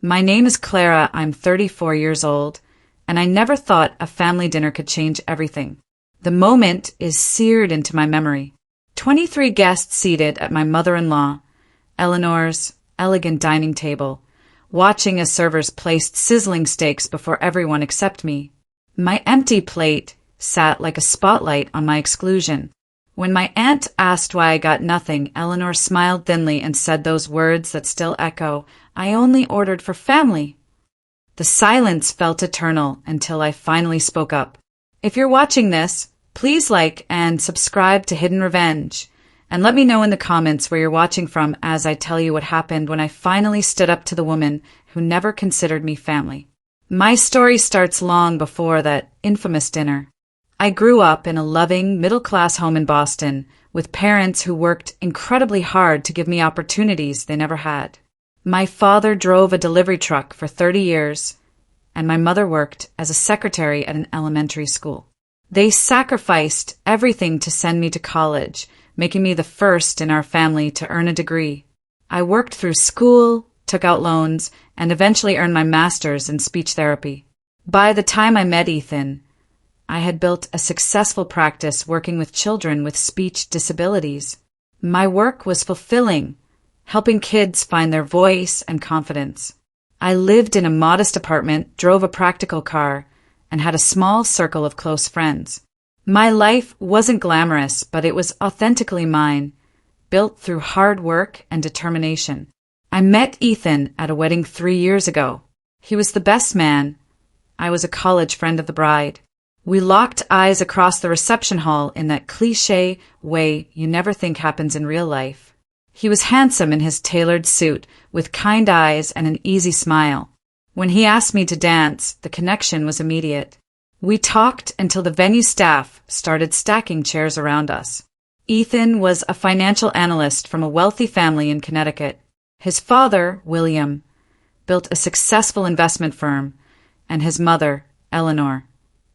My name is Clara, I'm 34 years old, and I never thought a family dinner could change everything. The moment is seared into my memory. 23 guests seated at my mother-in-law, Eleanor's elegant dining table, watching as servers placed sizzling steaks before everyone except me. My empty plate sat like a spotlight on my exclusion. When my aunt asked why I got nothing, Eleanor smiled thinly and said those words that still echo, "I only ordered for family." The silence felt eternal until I finally spoke up. If you're watching this, please like and subscribe to Hidden Revenge, and let me know in the comments where you're watching from as I tell you what happened when I finally stood up to the woman who never considered me family. My story starts long before that infamous dinner. I grew up in a loving, middle-class home in Boston with parents who worked incredibly hard to give me opportunities they never had. My father drove a delivery truck for 30 years, and my mother worked as a secretary at an elementary school. They sacrificed everything to send me to college, making me the first in our family to earn a degree. I worked through school, took out loans, and eventually earned my master's in speech therapy. By the time I met Ethan, I had built a successful practice working with children with speech disabilities. My work was fulfilling, helping kids find their voice and confidence. I lived in a modest apartment, drove a practical car, and had a small circle of close friends. My life wasn't glamorous, but it was authentically mine, built through hard work and determination. I met Ethan at a wedding 3 years ago. He was the best man. I was a college friend of the bride. We locked eyes across the reception hall in that cliché way you never think happens in real life. He was handsome in his tailored suit, with kind eyes and an easy smile. When he asked me to dance, the connection was immediate. We talked until the venue staff started stacking chairs around us. Ethan was a financial analyst from a wealthy family in Connecticut. His father, William, built a successful investment firm, and his mother, Eleanor,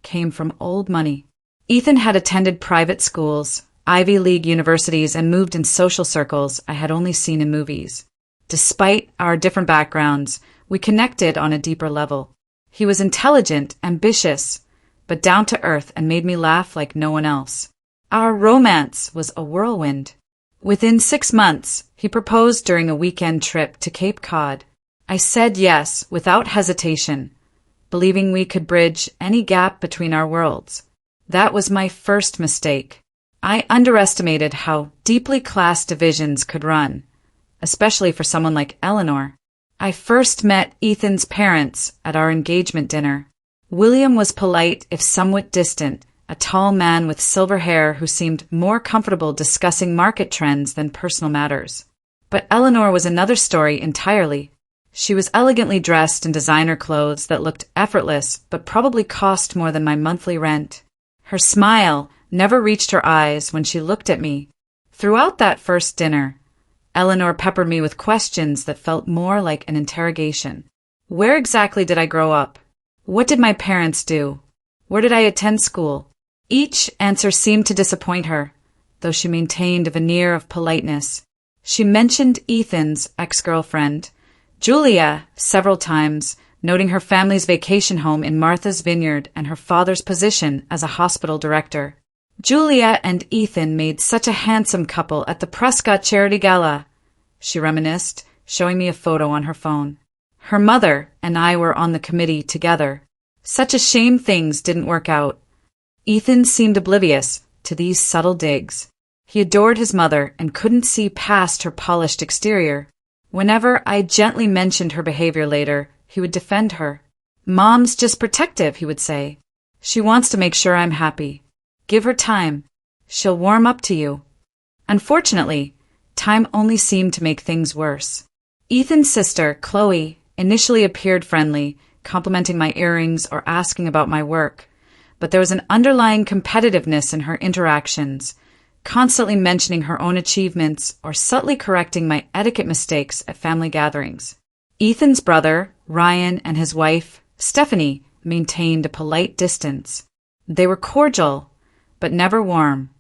came from old money. Ethan had attended private schools, Ivy League universities, and moved in social circles I had only seen in movies. Despite our different backgrounds, we connected on a deeper level. He was intelligent, ambitious, but down to earth and made me laugh like no one else. Our romance was a whirlwind. Within 6 months, he proposed during a weekend trip to Cape Cod. I said yes without hesitation, believing we could bridge any gap between our worlds. That was my first mistake. I underestimated how deeply class divisions could run, especially for someone like Eleanor. I first met Ethan's parents at our engagement dinner. William was polite if somewhat distant, a tall man with silver hair who seemed more comfortable discussing market trends than personal matters. But Eleanor was another story entirely. She was elegantly dressed in designer clothes that looked effortless but probably cost more than my monthly rent. Her smile never reached her eyes when she looked at me. Throughout that first dinner, Eleanor peppered me with questions that felt more like an interrogation. Where exactly did I grow up? What did my parents do? Where did I attend school? Each answer seemed to disappoint her, though she maintained a veneer of politeness. She mentioned Ethan's ex-girlfriend, Julia, several times, noting her family's vacation home in Martha's Vineyard and her father's position as a hospital director. Julia and Ethan made such a handsome couple at the Prescott Charity Gala, she reminisced, showing me a photo on her phone. Her mother and I were on the committee together. Such a shame things didn't work out. Ethan seemed oblivious to these subtle digs. He adored his mother and couldn't see past her polished exterior. Whenever I gently mentioned her behavior later, he would defend her. "Mom's just protective," he would say. "She wants to make sure I'm happy. Give her time. She'll warm up to you." Unfortunately, time only seemed to make things worse. Ethan's sister, Chloe, initially appeared friendly, complimenting my earrings or asking about my work, but there was an underlying competitiveness in her interactions, constantly mentioning her own achievements or subtly correcting my etiquette mistakes at family gatherings. Ethan's brother, Ryan, and his wife, Stephanie, maintained a polite distance. They were cordial, but never warm,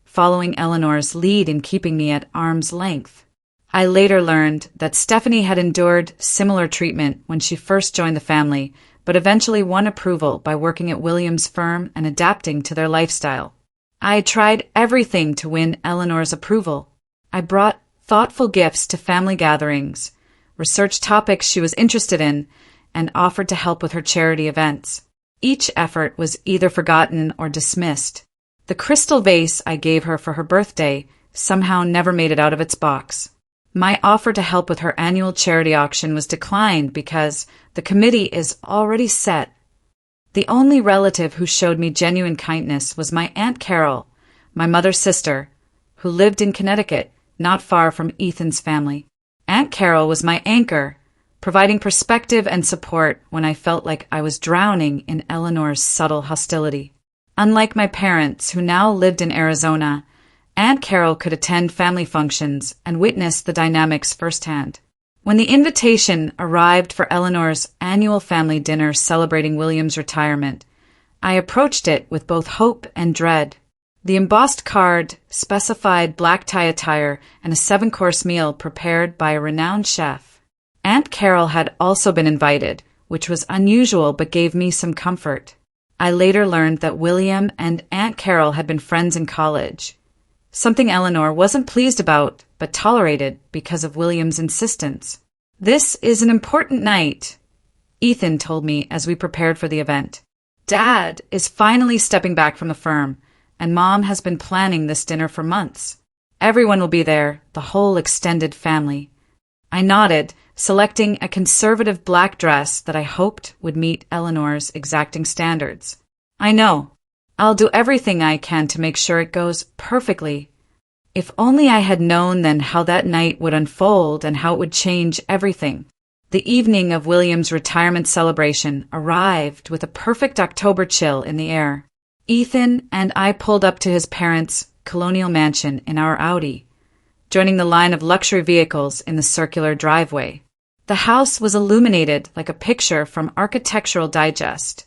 following Eleanor's lead in keeping me at arm's length. I later learned that Stephanie had endured similar treatment when she first joined the family, but eventually won approval by working at William's firm and adapting to their lifestyle. I had tried everything to win Eleanor's approval. I brought thoughtful gifts to family gatherings, researched topics she was interested in, and offered to help with her charity events. Each effort was either forgotten or dismissed. The crystal vase I gave her for her birthday somehow never made it out of its box. My offer to help with her annual charity auction was declined because the committee is already set. The only relative who showed me genuine kindness was my Aunt Carol, my mother's sister, who lived in Connecticut, not far from Ethan's family. Aunt Carol was my anchor, providing perspective and support when I felt like I was drowning in Eleanor's subtle hostility. Unlike my parents, who now lived in Arizona, Aunt Carol could attend family functions and witness the dynamics firsthand. When the invitation arrived for Eleanor's annual family dinner celebrating William's retirement, I approached it with both hope and dread. The embossed card specified black tie attire and a 7-course meal prepared by a renowned chef. Aunt Carol had also been invited, which was unusual but gave me some comfort. I later learned that William and Aunt Carol had been friends in college, something Eleanor wasn't pleased about but tolerated because of William's insistence. "This is an important night," Ethan told me as we prepared for the event. "Dad is finally stepping back from the firm, and Mom has been planning this dinner for months. Everyone will be there, the whole extended family." I nodded, selecting a conservative black dress that I hoped would meet Eleanor's exacting standards. "I know. I'll do everything I can to make sure it goes perfectly." If only I had known then how that night would unfold and how it would change everything. The evening of William's retirement celebration arrived with a perfect October chill in the air. Ethan and I pulled up to his parents' colonial mansion in our Audi, joining the line of luxury vehicles in the circular driveway. The house was illuminated like a picture from Architectural Digest,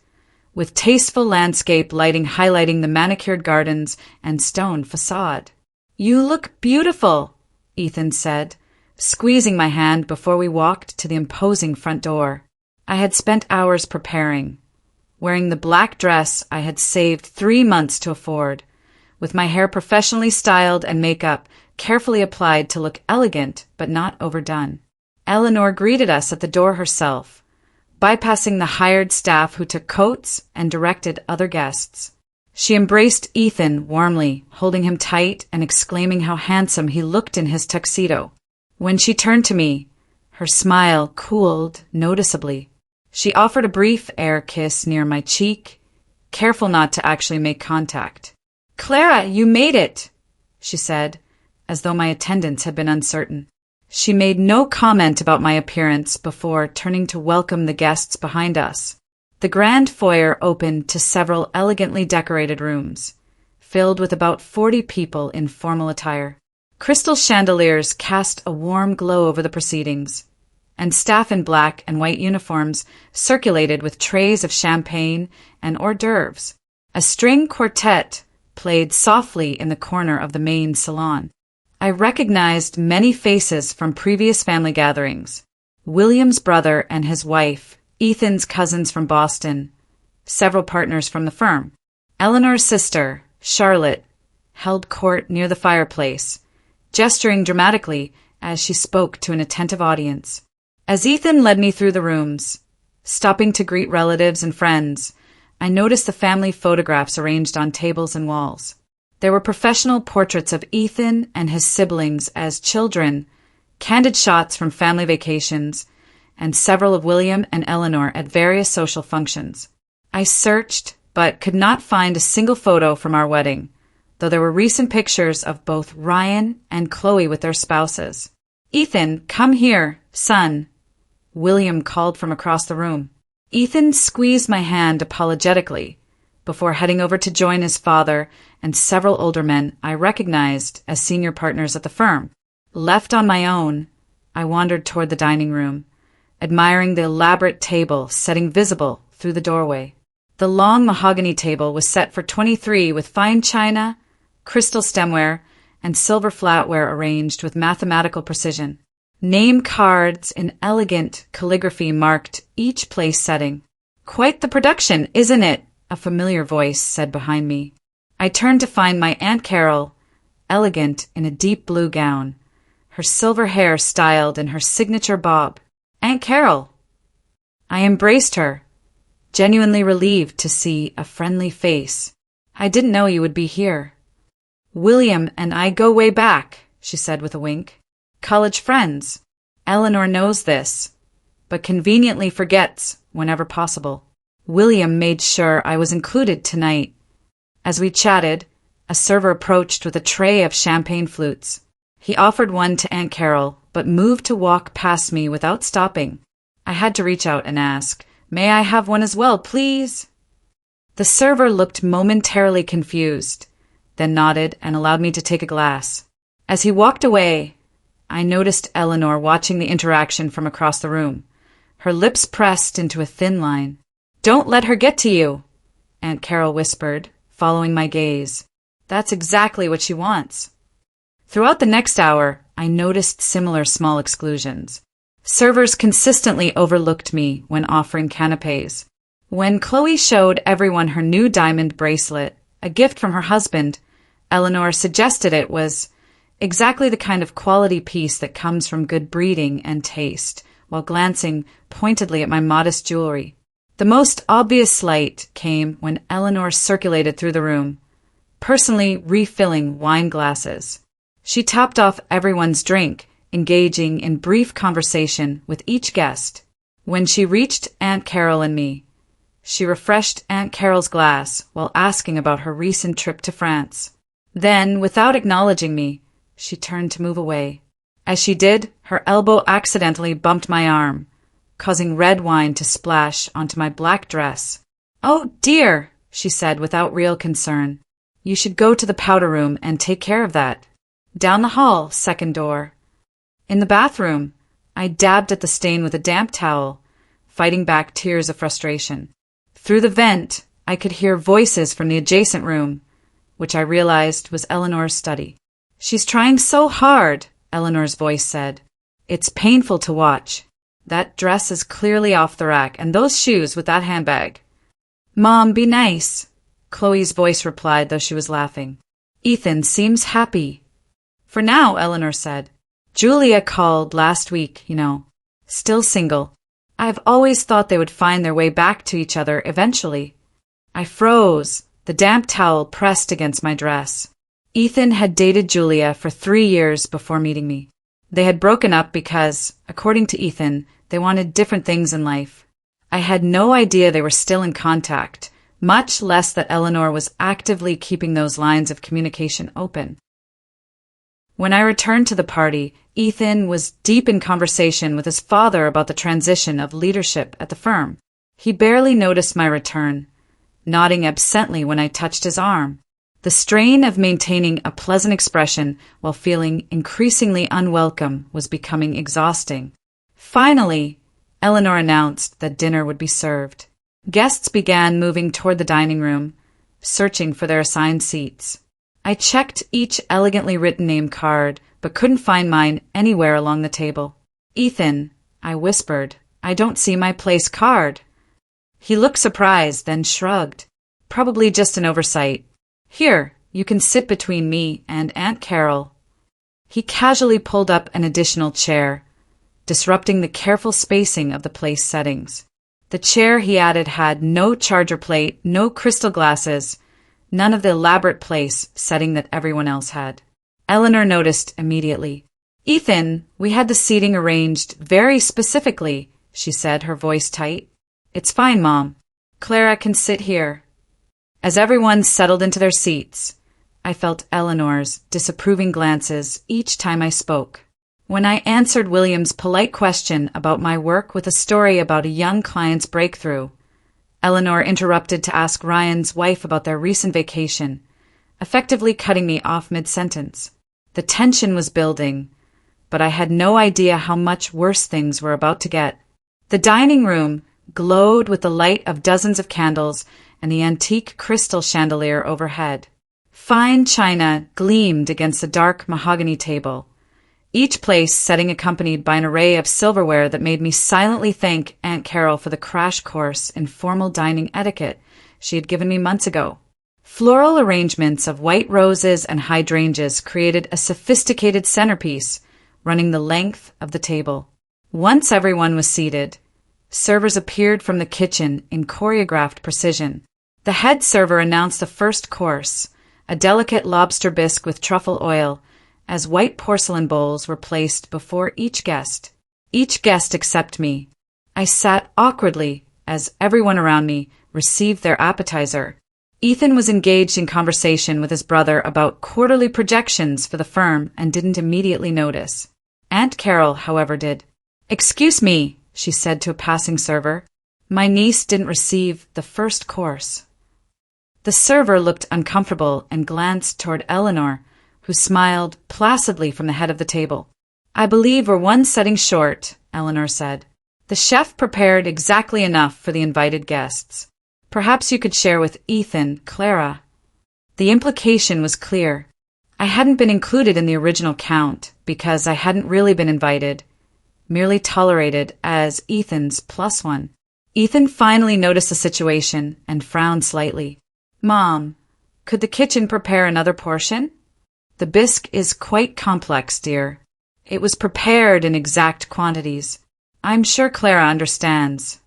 with tasteful landscape lighting highlighting the manicured gardens and stone facade. "You look beautiful," Ethan said, squeezing my hand before we walked to the imposing front door. I had spent hours preparing, wearing the black dress I had saved 3 months to afford, with my hair professionally styled and makeup carefully applied to look elegant but not overdone. Eleanor greeted us at the door herself, bypassing the hired staff who took coats and directed other guests. She embraced Ethan warmly, holding him tight and exclaiming how handsome he looked in his tuxedo. When she turned to me, her smile cooled noticeably. She offered a brief air kiss near my cheek, careful not to actually make contact. "Clara, you made it," she said, as though my attendance had been uncertain. She made no comment about my appearance before turning to welcome the guests behind us. The grand foyer opened to several elegantly decorated rooms, filled with about 40 people in formal attire. Crystal chandeliers cast a warm glow over the proceedings, and staff in black and white uniforms circulated with trays of champagne and hors d'oeuvres. A string quartet played softly in the corner of the main salon. I recognized many faces from previous family gatherings: William's brother and his wife, Ethan's cousins from Boston, several partners from the firm. Eleanor's sister, Charlotte, held court near the fireplace, gesturing dramatically as she spoke to an attentive audience. As Ethan led me through the rooms, stopping to greet relatives and friends, I noticed the family photographs arranged on tables and walls. There were professional portraits of Ethan and his siblings as children, candid shots from family vacations, and several of William and Eleanor at various social functions. I searched, but could not find a single photo from our wedding, though there were recent pictures of both Ryan and Chloe with their spouses. "Ethan, come here, son," William called from across the room. Ethan squeezed my hand apologetically before heading over to join his father and several older men I recognized as senior partners at the firm. Left on my own, I wandered toward the dining room, admiring the elaborate table setting visible through the doorway. The long mahogany table was set for 23 with fine china, crystal stemware, and silver flatware arranged with mathematical precision. Name cards in elegant calligraphy marked each place setting. "Quite the production, isn't it?" a familiar voice said behind me. I turned to find my Aunt Carol, elegant in a deep blue gown, her silver hair styled in her signature bob. "Aunt Carol!" I embraced her, genuinely relieved to see a friendly face. "I didn't know you would be here." "William and I go way back," she said with a wink. "College friends. Eleanor knows this, but conveniently forgets whenever possible. William made sure I was included tonight." As we chatted, a server approached with a tray of champagne flutes. He offered one to Aunt Carol, but moved to walk past me without stopping. I had to reach out and ask, "May I have one as well, please?" The server looked momentarily confused, then nodded and allowed me to take a glass. As he walked away, I noticed Eleanor watching the interaction from across the room, her lips pressed into a thin line. "Don't let her get to you," Aunt Carol whispered, following my gaze. "That's exactly what she wants." Throughout the next hour, I noticed similar small exclusions. Servers consistently overlooked me when offering canapés. When Chloe showed everyone her new diamond bracelet, a gift from her husband, Eleanor suggested it was exactly the kind of quality piece that comes from good breeding and taste, while glancing pointedly at my modest jewelry. The most obvious slight came when Eleanor circulated through the room, personally refilling wine glasses. She topped off everyone's drink, engaging in brief conversation with each guest. When she reached Aunt Carol and me, she refreshed Aunt Carol's glass while asking about her recent trip to France. Then, without acknowledging me, she turned to move away. As she did, her elbow accidentally bumped my arm, causing red wine to splash onto my black dress. "Oh, dear," she said without real concern. "You should go to the powder room and take care of that." "Down the hall, second door." In the bathroom, I dabbed at the stain with a damp towel, fighting back tears of frustration. Through the vent, I could hear voices from the adjacent room, which I realized was Eleanor's study. "She's trying so hard," Eleanor's voice said. "It's painful to watch. That dress is clearly off the rack, and those shoes with that handbag." "Mom, be nice," Chloe's voice replied, though she was laughing. "Ethan seems happy." "For now," Eleanor said. "Julia called last week, you know. Still single. I've always thought they would find their way back to each other eventually." I froze, the damp towel pressed against my dress. Ethan had dated Julia for 3 years before meeting me. They had broken up because, according to Ethan, they wanted different things in life. I had no idea they were still in contact, much less that Eleanor was actively keeping those lines of communication open. When I returned to the party, Ethan was deep in conversation with his father about the transition of leadership at the firm. He barely noticed my return, nodding absently when I touched his arm. The strain of maintaining a pleasant expression while feeling increasingly unwelcome was becoming exhausting. Finally, Eleanor announced that dinner would be served. Guests began moving toward the dining room, searching for their assigned seats. I checked each elegantly written name card, but couldn't find mine anywhere along the table. "Ethan," I whispered, "I don't see my place card." He looked surprised, then shrugged. "Probably just an oversight. Here, you can sit between me and Aunt Carol." He casually pulled up an additional chair, disrupting the careful spacing of the place settings. The chair, he added, had no charger plate, no crystal glasses, none of the elaborate place setting that everyone else had. Eleanor noticed immediately. "Ethan, we had the seating arranged very specifically," she said, her voice tight. "It's fine, Mom. Clara can sit here." As everyone settled into their seats, I felt Eleanor's disapproving glances each time I spoke. When I answered William's polite question about my work with a story about a young client's breakthrough, Eleanor interrupted to ask Ryan's wife about their recent vacation, effectively cutting me off mid-sentence. The tension was building, but I had no idea how much worse things were about to get. The dining room glowed with the light of dozens of candles and the antique crystal chandelier overhead. Fine china gleamed against the dark mahogany table, each place setting accompanied by an array of silverware that made me silently thank Aunt Carol for the crash course in formal dining etiquette she had given me months ago. Floral arrangements of white roses and hydrangeas created a sophisticated centerpiece running the length of the table. Once everyone was seated, servers appeared from the kitchen in choreographed precision. The head server announced the first course, a delicate lobster bisque with truffle oil, as white porcelain bowls were placed before each guest. Each guest except me. I sat awkwardly as everyone around me received their appetizer. Ethan was engaged in conversation with his brother about quarterly projections for the firm and didn't immediately notice. Aunt Carol, however, did. "Excuse me," she said to a passing server. "My niece didn't receive the first course." The server looked uncomfortable and glanced toward Eleanor, who smiled placidly from the head of the table. "I believe we're one setting short," Eleanor said. "The chef prepared exactly enough for the invited guests. Perhaps you could share with Ethan, Clara." The implication was clear. I hadn't been included in the original count because I hadn't really been invited, merely tolerated as Ethan's plus one. Ethan finally noticed the situation and frowned slightly. "Mom, could the kitchen prepare another portion? The bisque is quite complex, dear. It was prepared in exact quantities. I'm sure Clara understands."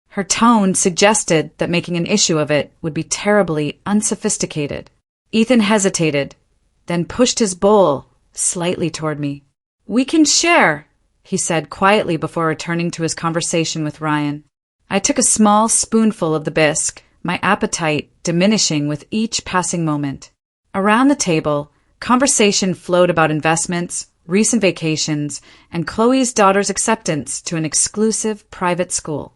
Her tone suggested that making an issue of it would be terribly unsophisticated. Ethan hesitated, then pushed his bowl slightly toward me. "We can share," he said quietly before returning to his conversation with Ryan. I took a small spoonful of the bisque, my appetite diminishing with each passing moment. Around the table, conversation flowed about investments, recent vacations, and Chloe's daughter's acceptance to an exclusive private school.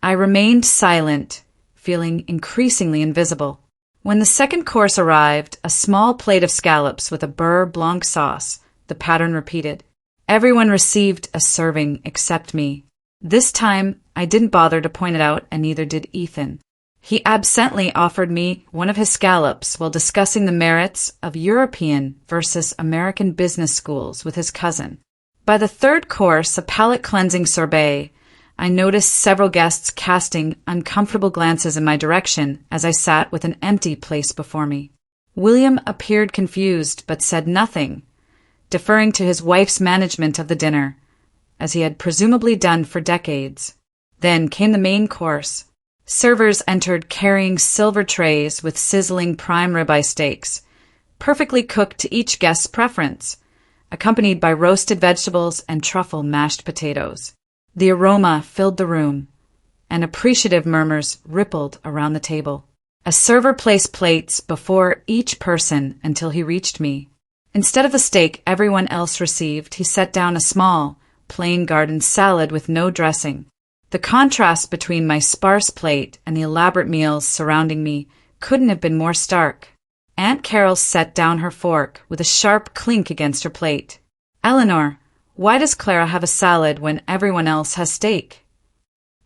I remained silent, feeling increasingly invisible. When the second course arrived, a small plate of scallops with a beurre blanc sauce, the pattern repeated. Everyone received a serving except me. This time, I didn't bother to point it out, and neither did Ethan. He absently offered me one of his scallops while discussing the merits of European versus American business schools with his cousin. By the third course, a palate-cleansing sorbet, I noticed several guests casting uncomfortable glances in my direction as I sat with an empty place before me. William appeared confused but said nothing, deferring to his wife's management of the dinner, as he had presumably done for decades. Then came the main course. Servers entered carrying silver trays with sizzling prime ribeye steaks, perfectly cooked to each guest's preference, accompanied by roasted vegetables and truffle mashed potatoes. The aroma filled the room, and appreciative murmurs rippled around the table. A server placed plates before each person until he reached me. Instead of the steak everyone else received, he set down a small, plain garden salad with no dressing. The contrast between my sparse plate and the elaborate meals surrounding me couldn't have been more stark. Aunt Carol set down her fork with a sharp clink against her plate. "Eleanor, why does Clara have a salad when everyone else has steak?"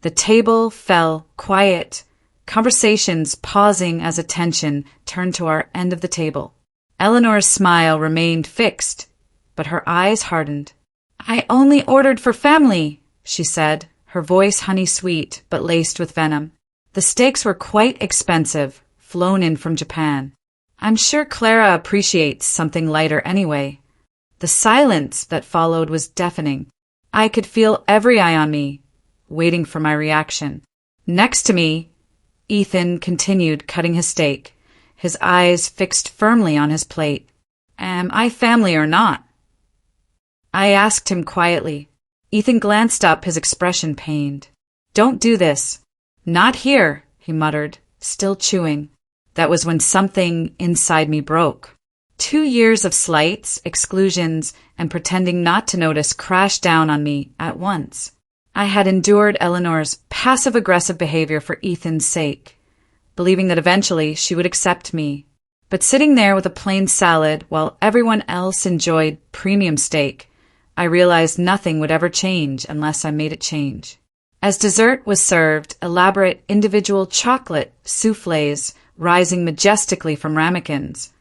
The table fell quiet, conversations pausing as attention turned to our end of the table. Eleanor's smile remained fixed, but her eyes hardened. "I only ordered for family," she said, her voice honey-sweet but laced with venom. The steaks were quite expensive, flown in from Japan. I'm sure Clara appreciates something lighter anyway. The silence that followed was deafening. I could feel every eye on me, waiting for my reaction. Next to me, Ethan continued cutting his steak, his eyes fixed firmly on his plate. "Am I family or not?" I asked him quietly. Ethan glanced up, his expression pained. "Don't do this." "Not here," he muttered, still chewing. That was when something inside me broke. 2 years of slights, exclusions, and pretending not to notice crashed down on me at once. I had endured Eleanor's passive-aggressive behavior for Ethan's sake, believing that eventually she would accept me. But sitting there with a plain salad while everyone else enjoyed premium steak, I realized nothing would ever change unless I made it change. As dessert was served, elaborate individual chocolate soufflés rising majestically from ramekins,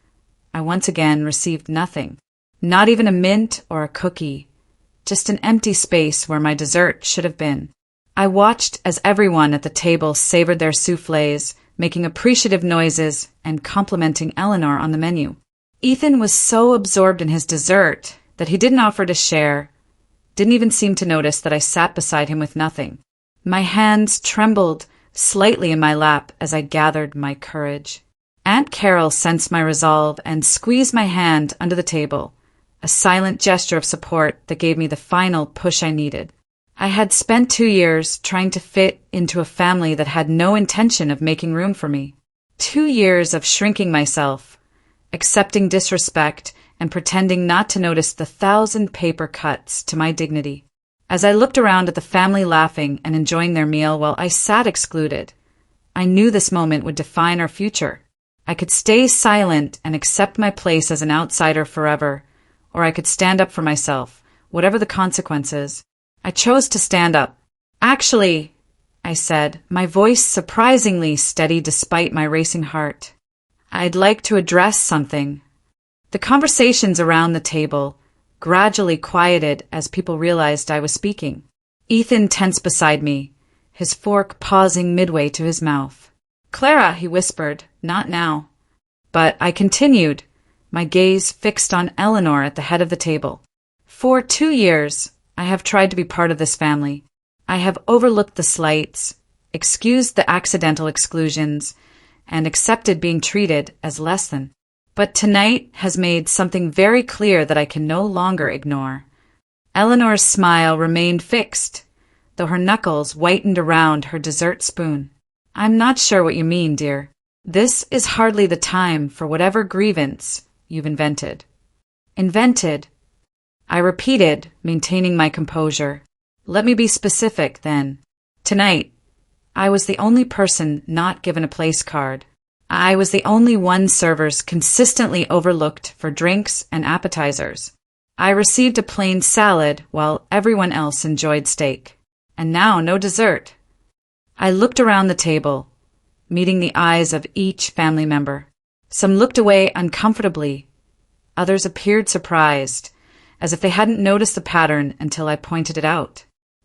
I once again received nothing. Not even a mint or a cookie. Just an empty space where my dessert should have been. I watched as everyone at the table savored their soufflés, making appreciative noises and complimenting Eleanor on the menu. Ethan was so absorbed in his dessert that he didn't offer to share, didn't even seem to notice that I sat beside him with nothing. My hands trembled slightly in my lap as I gathered my courage. Aunt Carol sensed my resolve and squeezed my hand under the table, a silent gesture of support that gave me the final push I needed. I had spent 2 years trying to fit into a family that had no intention of making room for me. 2 years of shrinking myself, accepting disrespect, and pretending not to notice the 1,000 paper cuts to my dignity. As I looked around at the family laughing and enjoying their meal while I sat excluded, I knew this moment would define our future. I could stay silent and accept my place as an outsider forever, or I could stand up for myself, whatever the consequences. I chose to stand up. Actually, I said, my voice surprisingly steady despite my racing heart. I'd like to address something. The conversations around the table gradually quieted as people realized I was speaking. Ethan tensed beside me, his fork pausing midway to his mouth. "Clara," he whispered, "not now." But I continued, my gaze fixed on Eleanor at the head of the table. For 2 years, I have tried to be part of this family. I have overlooked the slights, excused the accidental exclusions, and accepted being treated as less than. But tonight has made something very clear that I can no longer ignore. Eleanor's smile remained fixed, though her knuckles whitened around her dessert spoon. "I'm not sure what you mean, dear. This is hardly the time for whatever grievance you've invented." "Invented?" I repeated, maintaining my composure. "Let me be specific, then. Tonight, I was the only person not given a place card. I was the only one servers consistently overlooked for drinks and appetizers. I received a plain salad while everyone else enjoyed steak. And now no dessert." I looked around the table, meeting the eyes of each family member. Some looked away uncomfortably. Others appeared surprised, as if they hadn't noticed the pattern until I pointed it out.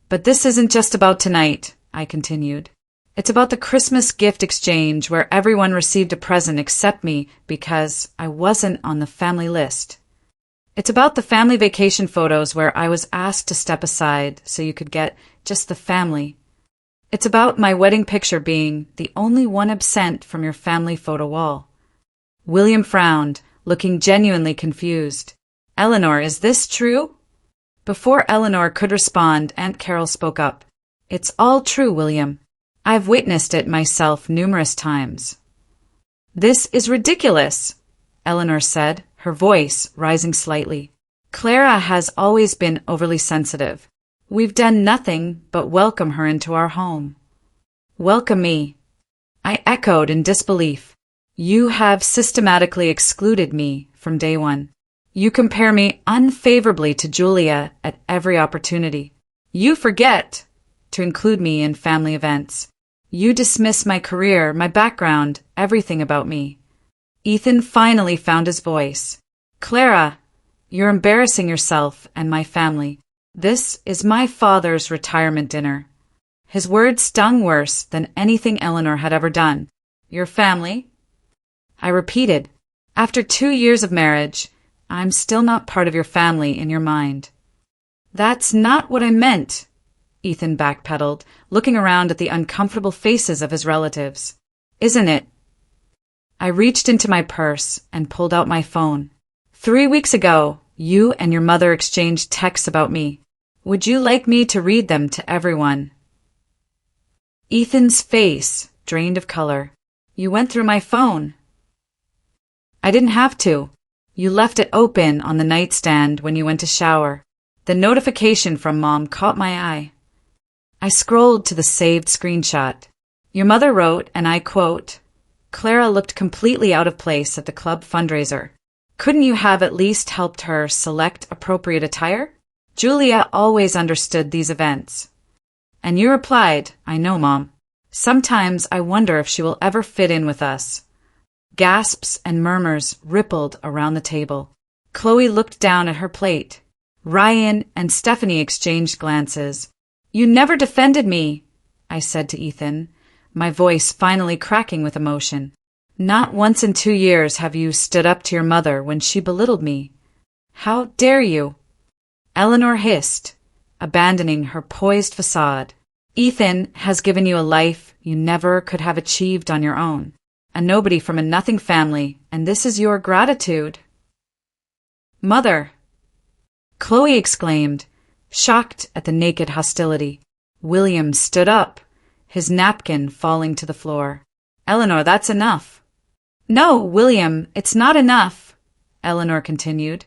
"But this isn't just about tonight," I continued. "It's about the Christmas gift exchange where everyone received a present except me because I wasn't on the family list. It's about the family vacation photos where I was asked to step aside so you could get just the family. It's about my wedding picture being the only one absent from your family photo wall." William frowned, looking genuinely confused. "Eleanor, is this true?" Before Eleanor could respond, Aunt Carol spoke up. "It's all true, William. I've witnessed it myself numerous times." "This is ridiculous," Eleanor said, her voice rising slightly. "Clara has always been overly sensitive. We've done nothing but welcome her into our home." "Welcome me?" I echoed in disbelief. "You have systematically excluded me from day one. You compare me unfavorably to Julia at every opportunity. You forget to include me in family events. You dismiss my career, my background, everything about me." Ethan finally found his voice. "Clara, you're embarrassing yourself and my family. This is my father's retirement dinner." His words stung worse than anything Eleanor had ever done. "Your family?" I repeated. "After 2 years of marriage, I'm still not part of your family in your mind." "That's not what I meant," Ethan backpedaled, looking around at the uncomfortable faces of his relatives. "Isn't it?" I reached into my purse and pulled out my phone. 3 weeks ago, you and your mother exchanged texts about me. Would you like me to read them to everyone?" Ethan's face drained of color. "You went through my phone." "I didn't have to. You left it open on the nightstand when you went to shower. The notification from Mom caught my eye." I scrolled to the saved screenshot. Your mother wrote, and I quote, "Clara looked completely out of place at the club fundraiser. Couldn't you have at least helped her select appropriate attire? Julia always understood these events." And you replied, "I know, Mom. Sometimes I wonder if she will ever fit in with us." Gasps and murmurs rippled around the table. Chloe looked down at her plate. Ryan and Stephanie exchanged glances. "You never defended me," I said to Ethan, my voice finally cracking with emotion. "Not once in 2 years have you stood up to your mother when she belittled me. How dare you?" Eleanor hissed, abandoning her poised facade. "Ethan has given you a life you never could have achieved on your own. A nobody from a nothing family, and this is your gratitude." "Mother!" Chloe exclaimed, shocked at the naked hostility. William stood up, his napkin falling to the floor. "Eleanor, that's enough." "No, William, it's not enough," Eleanor continued,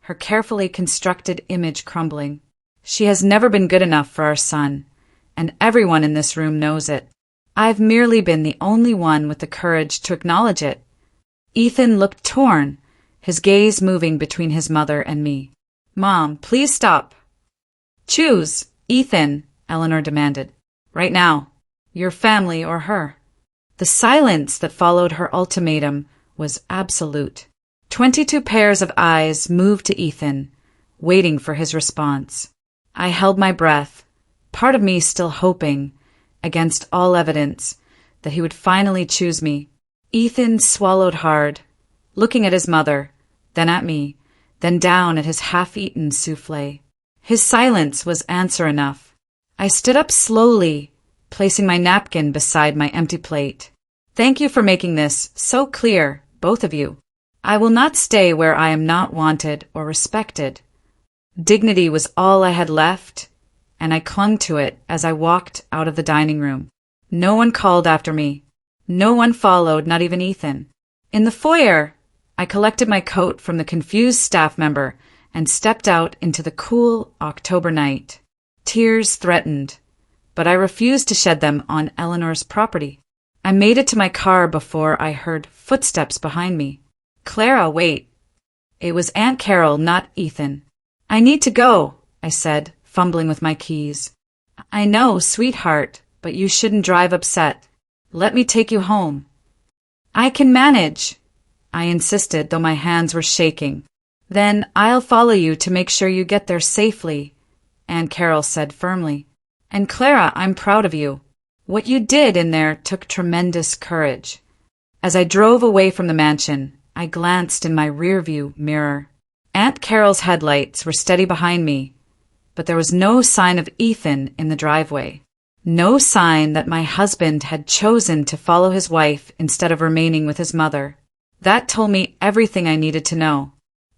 her carefully constructed image crumbling. "She has never been good enough for our son, and everyone in this room knows it. I've merely been the only one with the courage to acknowledge it." Ethan looked torn, his gaze moving between his mother and me. "Mom, please stop." "Choose, Ethan," Eleanor demanded. "Right now. Your family or her." The silence that followed her ultimatum was absolute. 22 pairs of eyes moved to Ethan, waiting for his response. I held my breath, part of me still hoping, against all evidence, that he would finally choose me. Ethan swallowed hard, looking at his mother, then at me, then down at his half-eaten souffle. His silence was answer enough. I stood up slowly, placing my napkin beside my empty plate. "Thank you for making this so clear, both of you. I will not stay where I am not wanted or respected." Dignity was all I had left, and I clung to it as I walked out of the dining room. No one called after me. No one followed, not even Ethan. In the foyer, I collected my coat from the confused staff member and stepped out into the cool October night. Tears threatened, but I refused to shed them on Eleanor's property. I made it to my car before I heard footsteps behind me. "Clara, wait." It was Aunt Carol, not Ethan. "I need to go," I said, fumbling with my keys. "I know, sweetheart, but you shouldn't drive upset. Let me take you home." "I can manage," I insisted, though my hands were shaking. "Then I'll follow you to make sure you get there safely," Aunt Carol said firmly. "And Clara, I'm proud of you. What you did in there took tremendous courage." As I drove away from the mansion, I glanced in my rearview mirror. Aunt Carol's headlights were steady behind me, but there was no sign of Ethan in the driveway. No sign that my husband had chosen to follow his wife instead of remaining with his mother. That told me everything I needed to know.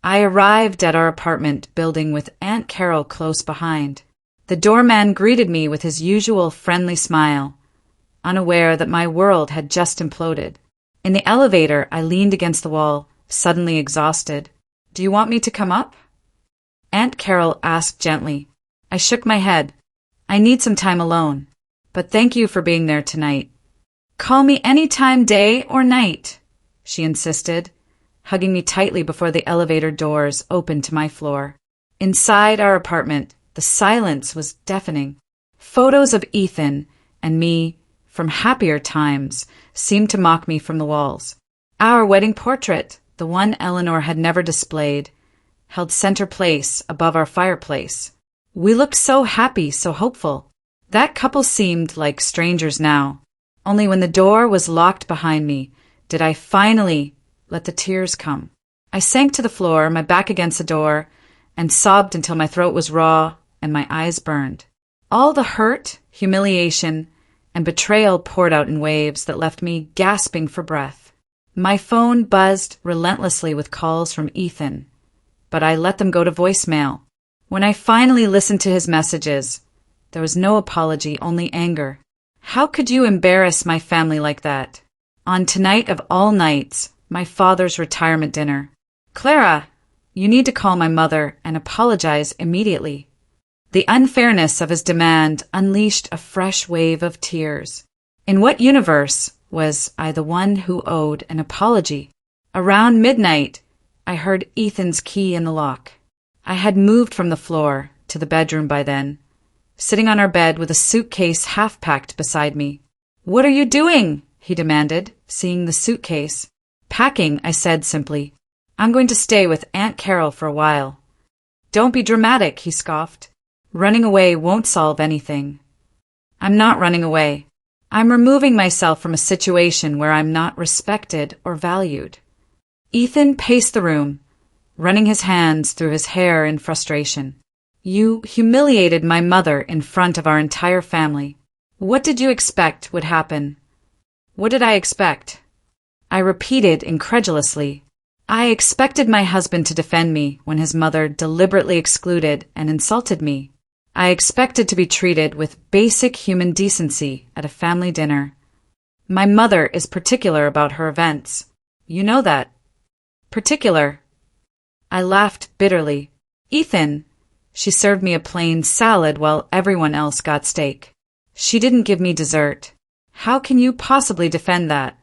I arrived at our apartment building with Aunt Carol close behind. The doorman greeted me with his usual friendly smile, unaware that my world had just imploded. In the elevator, I leaned against the wall, suddenly exhausted. "Do you want me to come up?" Aunt Carol asked gently. I shook my head. "I need some time alone, but thank you for being there tonight." "Call me any time, day or night," she insisted, hugging me tightly before the elevator doors opened to my floor. Inside our apartment, the silence was deafening. Photos of Ethan and me from happier times seemed to mock me from the walls. Our wedding portrait, the one Eleanor had never displayed, held center place above our fireplace. We looked so happy, so hopeful. That couple seemed like strangers now. Only when the door was locked behind me did I finally let the tears come. I sank to the floor, my back against the door, and sobbed until my throat was raw and my eyes burned. All the hurt, humiliation, and betrayal poured out in waves that left me gasping for breath. My phone buzzed relentlessly with calls from Ethan, but I let them go to voicemail. When I finally listened to his messages, there was no apology, only anger. How could you embarrass my family like that? On tonight of all nights, my father's retirement dinner. "Clara, you need to call my mother and apologize immediately." The unfairness of his demand unleashed a fresh wave of tears. In what universe was I the one who owed an apology? Around midnight, I heard Ethan's key in the lock. I had moved from the floor to the bedroom by then, sitting on our bed with a suitcase half-packed beside me. "What are you doing?" he demanded, seeing the suitcase. Packing, I said simply. I'm going to stay with Aunt Carol for a while. Don't be dramatic, he scoffed. Running away won't solve anything. I'm not running away. I'm removing myself from a situation where I'm not respected or valued. Ethan paced the room, running his hands through his hair in frustration. You humiliated my mother in front of our entire family. What did you expect would happen? What did I expect? I repeated incredulously. I expected my husband to defend me when his mother deliberately excluded and insulted me. I expected to be treated with basic human decency at a family dinner. My mother is particular about her events. You know that. Particular. I laughed bitterly. Ethan, she served me a plain salad while everyone else got steak. She didn't give me dessert. How can you possibly defend that?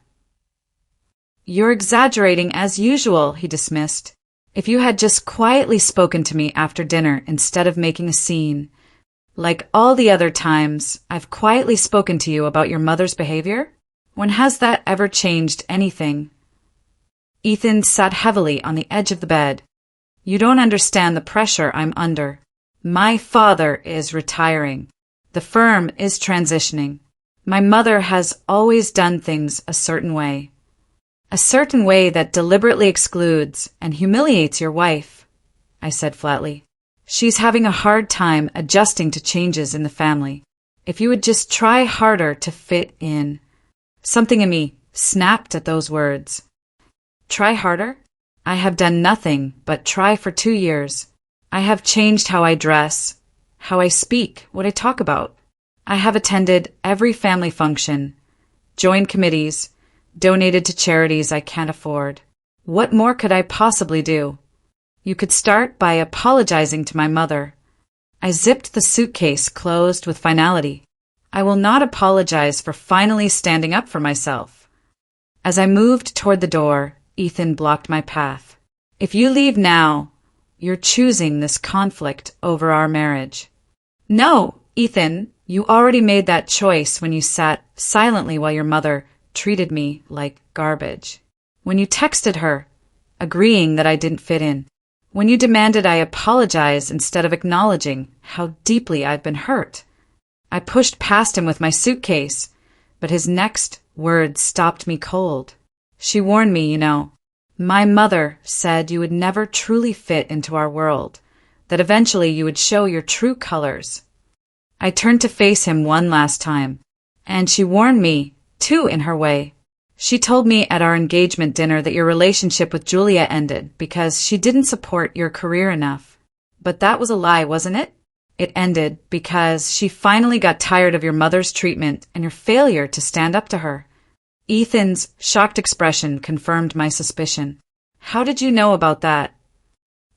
You're exaggerating as usual, he dismissed. If you had just quietly spoken to me after dinner instead of making a scene, like all the other times I've quietly spoken to you about your mother's behavior, when has that ever changed anything? Ethan sat heavily on the edge of the bed. You don't understand the pressure I'm under. My father is retiring. The firm is transitioning. My mother has always done things a certain way. A certain way that deliberately excludes and humiliates your wife, I said flatly. She's having a hard time adjusting to changes in the family. If you would just try harder to fit in. Something in me snapped at those words. Try harder? I have done nothing but try for 2 years. I have changed how I dress, how I speak, what I talk about. I have attended every family function, joined committees, donated to charities I can't afford. What more could I possibly do? You could start by apologizing to my mother. I zipped the suitcase closed with finality. I will not apologize for finally standing up for myself. As I moved toward the door, Ethan blocked my path. If you leave now, you're choosing this conflict over our marriage. No, Ethan, you already made that choice when you sat silently while your mother treated me like garbage. When you texted her, agreeing that I didn't fit in. When you demanded I apologize instead of acknowledging how deeply I've been hurt. I pushed past him with my suitcase, but his next words stopped me cold. She warned me, you know. My mother said you would never truly fit into our world, that eventually you would show your true colors. I turned to face him one last time, and she warned me, too, in her way. She told me at our engagement dinner that your relationship with Julia ended because she didn't support your career enough. But that was a lie, wasn't it? It ended because she finally got tired of your mother's treatment and your failure to stand up to her. Ethan's shocked expression confirmed my suspicion. How did you know about that?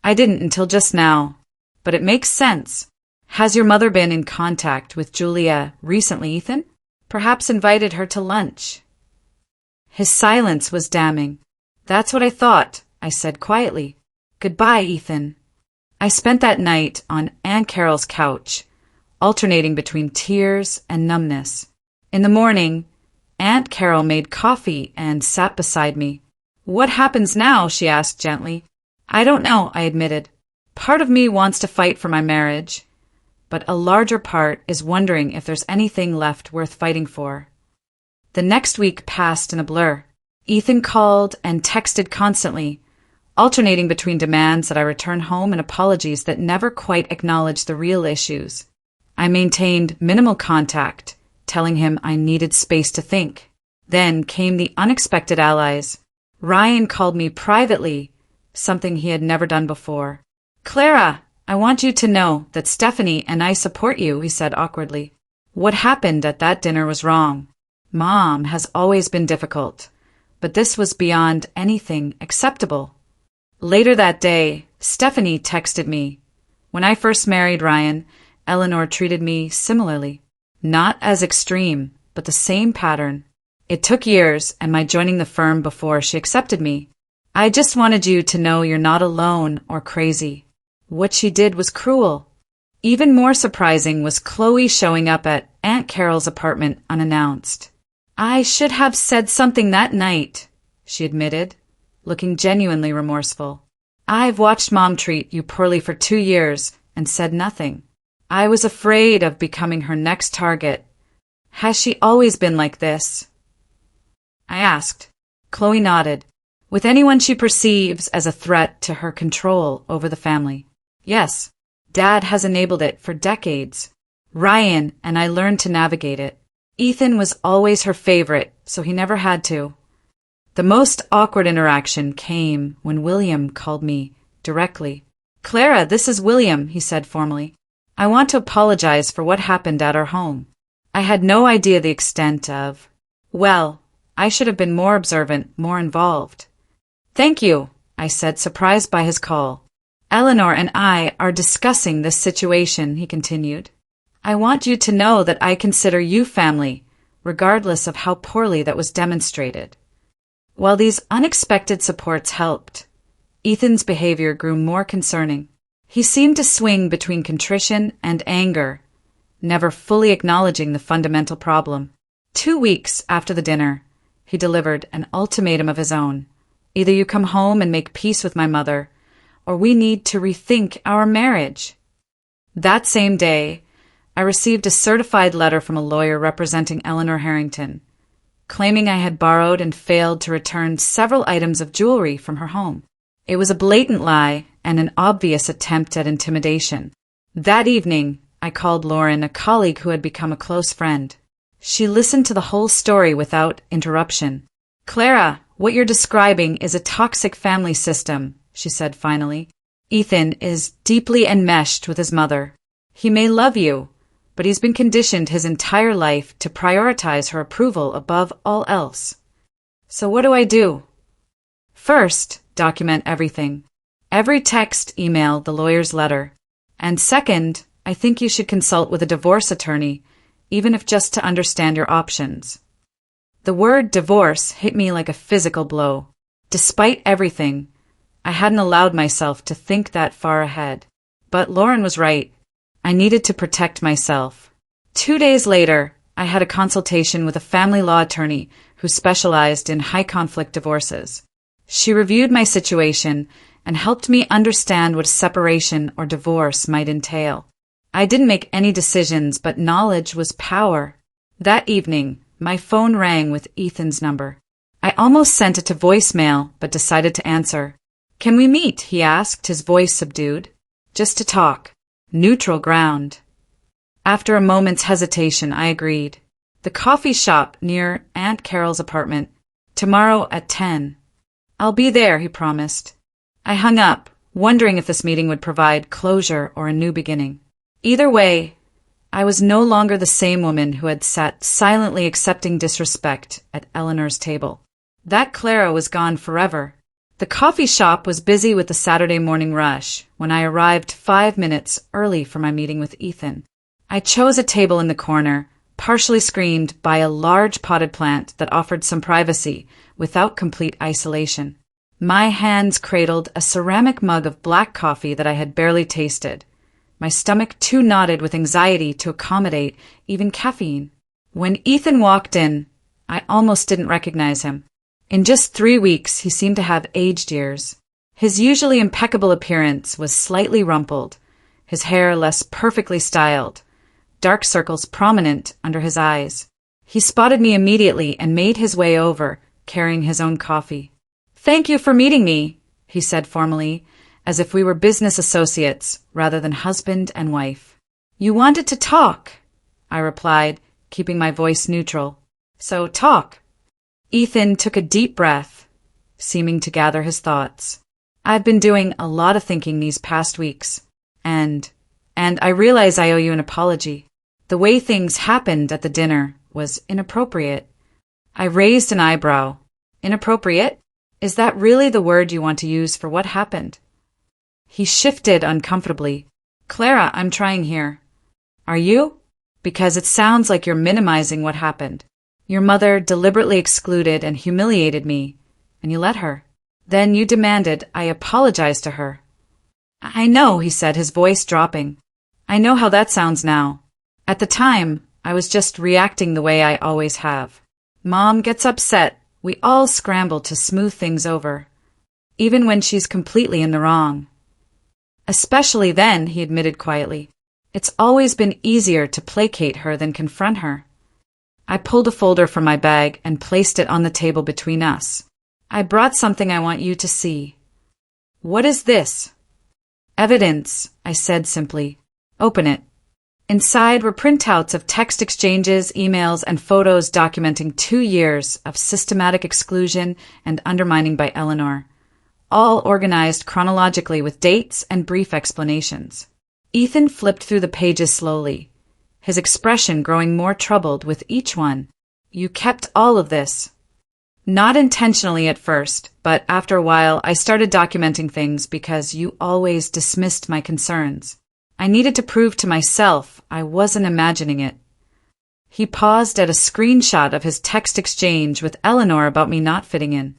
I didn't until just now, but it makes sense. Has your mother been in contact with Julia recently, Ethan? Perhaps invited her to lunch? His silence was damning. That's what I thought, I said quietly. Goodbye, Ethan. I spent that night on Aunt Carol's couch, alternating between tears and numbness. In the morning, Aunt Carol made coffee and sat beside me. What happens now? She asked gently. I don't know, I admitted. Part of me wants to fight for my marriage, but a larger part is wondering if there's anything left worth fighting for. The next week passed in a blur. Ethan called and texted constantly, alternating between demands that I return home and apologies that never quite acknowledged the real issues. I maintained minimal contact, telling him I needed space to think. Then came the unexpected allies. Ryan called me privately, something he had never done before. Clara, I want you to know that Stephanie and I support you, he said awkwardly. What happened at that dinner was wrong. Mom has always been difficult, but this was beyond anything acceptable. Later that day, Stephanie texted me. When I first married Ryan, Eleanor treated me similarly. Not as extreme, but the same pattern. It took years and my joining the firm before she accepted me. I just wanted you to know you're not alone or crazy. What she did was cruel. Even more surprising was Chloe showing up at Aunt Carol's apartment unannounced. I should have said something that night, she admitted, looking genuinely remorseful. "I've watched Mom treat you poorly for 2 years and said nothing. I was afraid of becoming her next target. Has she always been like this?" I asked. Chloe nodded. "With anyone she perceives as a threat to her control over the family. Yes, Dad has enabled it for decades. Ryan and I learned to navigate it. Ethan was always her favorite, so he never had to." The most awkward interaction came when William called me directly. "Clara, this is William," he said formally. "I want to apologize for what happened at our home. I had no idea the extent of... Well, I should have been more observant, more involved." "Thank you," I said, surprised by his call. "Eleanor and I are discussing this situation," he continued. "I want you to know that I consider you family, regardless of how poorly that was demonstrated." While these unexpected supports helped, Ethan's behavior grew more concerning. He seemed to swing between contrition and anger, never fully acknowledging the fundamental problem. 2 weeks after the dinner, he delivered an ultimatum of his own. "Either you come home and make peace with my mother, or we need to rethink our marriage." That same day, I received a certified letter from a lawyer representing Eleanor Harrington, claiming I had borrowed and failed to return several items of jewelry from her home. It was a blatant lie and an obvious attempt at intimidation. That evening, I called Lauren, a colleague who had become a close friend. She listened to the whole story without interruption. "Clara, what you're describing is a toxic family system," she said finally. "Ethan is deeply enmeshed with his mother. He may love you, but he's been conditioned his entire life to prioritize her approval above all else. So what do I do?" "First, document everything. Every text, email, the lawyer's letter. And second, I think you should consult with a divorce attorney, even if just to understand your options." The word divorce hit me like a physical blow. Despite everything, I hadn't allowed myself to think that far ahead. But Lauren was right. I needed to protect myself. 2 days later, I had a consultation with a family law attorney who specialized in high-conflict divorces. She reviewed my situation and helped me understand what a separation or divorce might entail. I didn't make any decisions, but knowledge was power. That evening, my phone rang with Ethan's number. I almost sent it to voicemail, but decided to answer. "Can we meet?" he asked, his voice subdued. "Just to talk. Neutral ground." After a moment's hesitation, I agreed. "The coffee shop near Aunt Carol's apartment. Tomorrow at 10. "I'll be there," he promised. I hung up, wondering if this meeting would provide closure or a new beginning. Either way, I was no longer the same woman who had sat silently accepting disrespect at Eleanor's table. That Clara was gone forever. The coffee shop was busy with the Saturday morning rush when I arrived 5 minutes early for my meeting with Ethan. I chose a table in the corner, partially screened by a large potted plant that offered some privacy without complete isolation. My hands cradled a ceramic mug of black coffee that I had barely tasted, my stomach too knotted with anxiety to accommodate even caffeine. When Ethan walked in, I almost didn't recognize him. In just 3 weeks, he seemed to have aged years. His usually impeccable appearance was slightly rumpled, his hair less perfectly styled, dark circles prominent under his eyes. He spotted me immediately and made his way over, carrying his own coffee. "Thank you for meeting me," he said formally, as if we were business associates rather than husband and wife. "You wanted to talk," I replied, keeping my voice neutral. "So talk." Ethan took a deep breath, seeming to gather his thoughts. "I've been doing a lot of thinking these past weeks, and I realize I owe you an apology. The way things happened at the dinner was inappropriate." I raised an eyebrow. "Inappropriate? Is that really the word you want to use for what happened?" He shifted uncomfortably. "Clara, I'm trying here." "Are you? Because it sounds like you're minimizing what happened. Your mother deliberately excluded and humiliated me, and you let her. Then you demanded I apologize to her." "I know," he said, his voice dropping. "I know how that sounds now. At the time, I was just reacting the way I always have. Mom gets upset. We all scramble to smooth things over. even when she's completely in the wrong. Especially then, he admitted quietly. It's always been easier to placate her than confront her. I pulled a folder from my bag and placed it on the table between us. I brought something I want you to see. What is this? Evidence, I said simply. Open it. Inside were printouts of text exchanges, emails, and photos documenting 2 years of systematic exclusion and undermining by Eleanor, all organized chronologically with dates and brief explanations. Ethan flipped through the pages slowly, his expression growing more troubled with each one. You kept all of this. Not intentionally at first, but after a while I started documenting things because you always dismissed my concerns. I needed to prove to myself I wasn't imagining it. He paused at a screenshot of his text exchange with Eleanor about me not fitting in.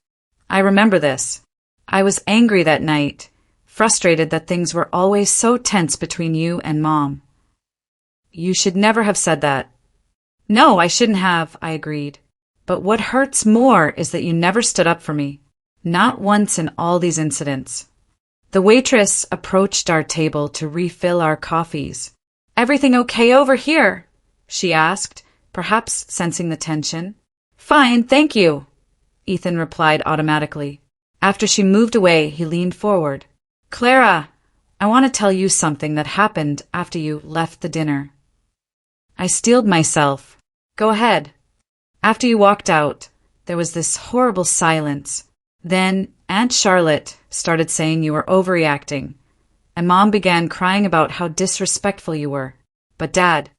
I remember this. I was angry that night, frustrated that things were always so tense between you and Mom. You should never have said that. No, I shouldn't have, I agreed. But what hurts more is that you never stood up for me. Not once in all these incidents. The waitress approached our table to refill our coffees. Everything okay over here? She asked, perhaps sensing the tension. Fine, thank you, Ethan replied automatically. After she moved away, he leaned forward. Clara, I want to tell you something that happened after you left the dinner. I steeled myself. Go ahead. After you walked out, there was this horrible silence. Then Aunt Charlotte started saying you were overreacting, and Mom began crying about how disrespectful you were. But Dad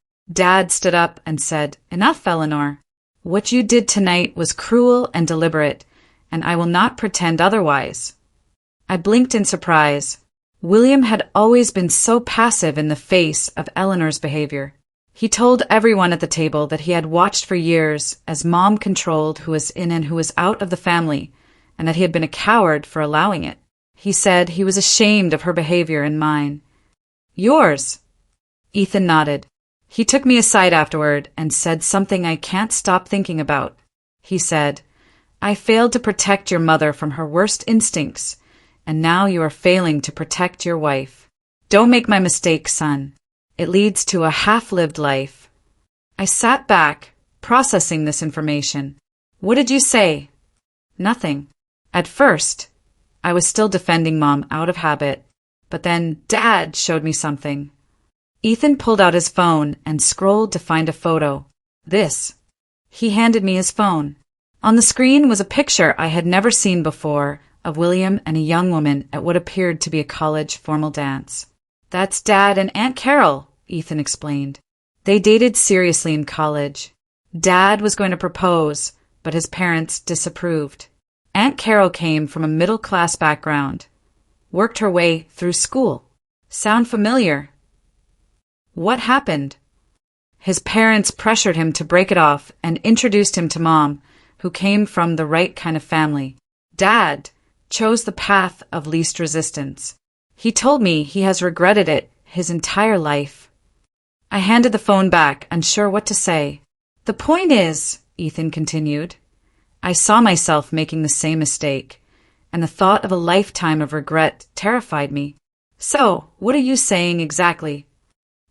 stood up and said, Enough, Eleanor. What you did tonight was cruel and deliberate, and I will not pretend otherwise. I blinked in surprise. William had always been so passive in the face of Eleanor's behavior. He told everyone at the table that he had watched for years as Mom controlled who was in and who was out of the family, and that he had been a coward for allowing it. He said he was ashamed of her behavior and mine. Yours? Ethan nodded. He took me aside afterward and said something I can't stop thinking about. He said, I failed to protect your mother from her worst instincts, and now you are failing to protect your wife. Don't make my mistake, son. It leads to a half-lived life. I sat back, processing this information. What did you say? Nothing. At first, I was still defending Mom out of habit, but then Dad showed me something. Ethan pulled out his phone and scrolled to find a photo. This. He handed me his phone. On the screen was a picture I had never seen before of William and a young woman at what appeared to be a college formal dance. That's Dad and Aunt Carol, Ethan explained. They dated seriously in college. Dad was going to propose, but his parents disapproved. Aunt Carol came from a middle-class background, worked her way through school. Sound familiar? What happened? His parents pressured him to break it off and introduced him to Mom, who came from the right kind of family. Dad chose the path of least resistance. He told me he has regretted it his entire life. I handed the phone back, unsure what to say. The point is, Ethan continued, I saw myself making the same mistake, and the thought of a lifetime of regret terrified me. So, what are you saying exactly?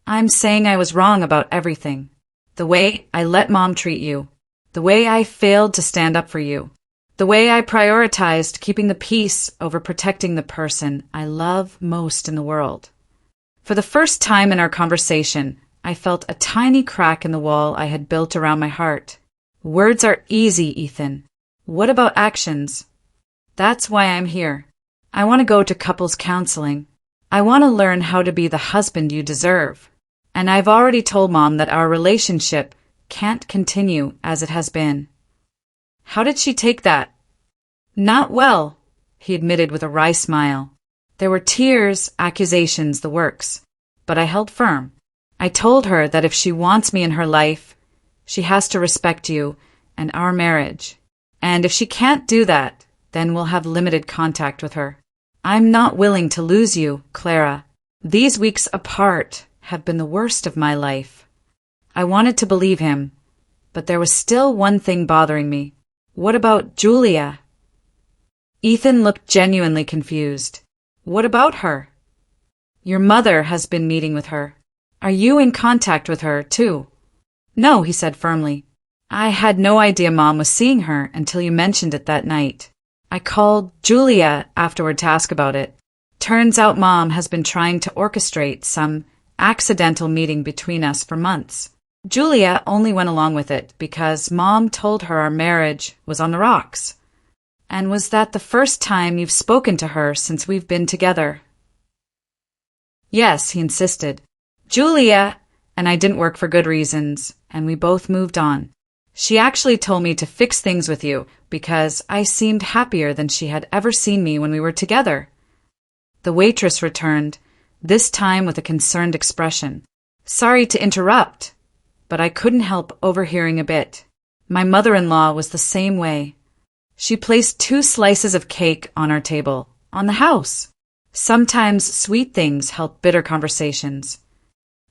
I'm saying I was wrong about everything. The way I let Mom treat you. The way I failed to stand up for you. The way I prioritized keeping the peace over protecting the person I love most in the world. For the first time in our conversation, I felt a tiny crack in the wall I had built around my heart. Words are easy, Ethan. What about actions? That's why I'm here. I want to go to couples counseling. I want to learn how to be the husband you deserve. And I've already told Mom that our relationship can't continue as it has been. How did she take that? Not well, he admitted with a wry smile. There were tears, accusations, the works. But I held firm. I told her that if she wants me in her life, she has to respect you and our marriage. And if she can't do that, then we'll have limited contact with her. I'm not willing to lose you, Clara. These weeks apart have been the worst of my life. I wanted to believe him, but there was still one thing bothering me. What about Julia? Ethan looked genuinely confused. What about her? Your mother has been meeting with her. Are you in contact with her, too? No, he said firmly. I had no idea Mom was seeing her until you mentioned it that night. I called Julia afterward to ask about it. Turns out Mom has been trying to orchestrate some accidental meeting between us for months. Julia only went along with it because Mom told her our marriage was on the rocks. And was that the first time you've spoken to her since we've been together? Yes, he insisted. Julia and I didn't work for good reasons, and we both moved on. She actually told me to fix things with you because I seemed happier than she had ever seen me when we were together. The waitress returned, this time with a concerned expression. Sorry to interrupt, but I couldn't help overhearing a bit. My mother-in-law was the same way. She placed 2 slices of cake on our table, on the house. Sometimes sweet things help bitter conversations.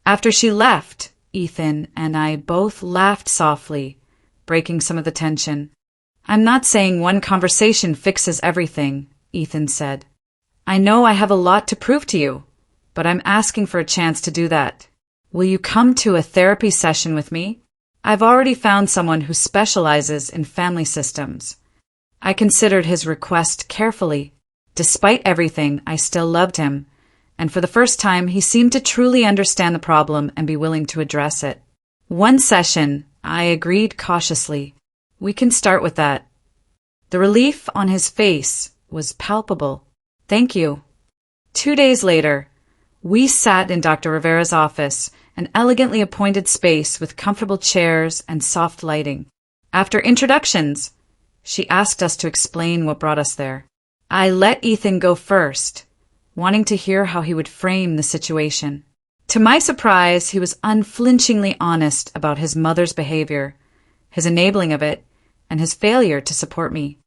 After she left, Ethan and I both laughed softly, breaking some of the tension. I'm not saying one conversation fixes everything, Ethan said. I know I have a lot to prove to you, but I'm asking for a chance to do that. Will you come to a therapy session with me? I've already found someone who specializes in family systems. I considered his request carefully. Despite everything, I still loved him, and for the first time he seemed to truly understand the problem and be willing to address it. One session, I agreed cautiously. We can start with that. The relief on his face was palpable. Thank you. 2 days later, we sat in Dr. Rivera's office, an elegantly appointed space with comfortable chairs and soft lighting. After introductions, she asked us to explain what brought us there. I let Ethan go first, wanting to hear how he would frame the situation. To my surprise, he was unflinchingly honest about his mother's behavior, his enabling of it, and his failure to support me.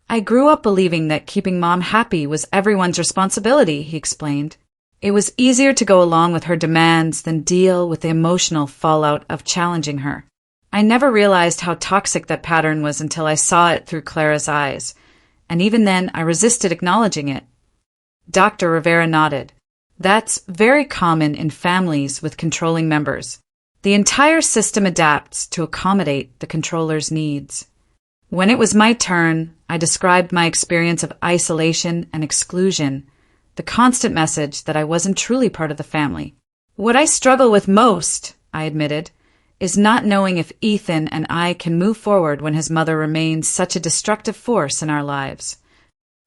I grew up believing that keeping Mom happy was everyone's responsibility, he explained. It was easier to go along with her demands than deal with the emotional fallout of challenging her. I never realized how toxic that pattern was until I saw it through Clara's eyes, and even then I resisted acknowledging it. Dr. Rivera nodded. That's very common in families with controlling members. The entire system adapts to accommodate the controller's needs. When it was my turn, I described my experience of isolation and exclusion, the constant message that I wasn't truly part of the family. What I struggle with most, I admitted, is not knowing if Ethan and I can move forward when his mother remains such a destructive force in our lives.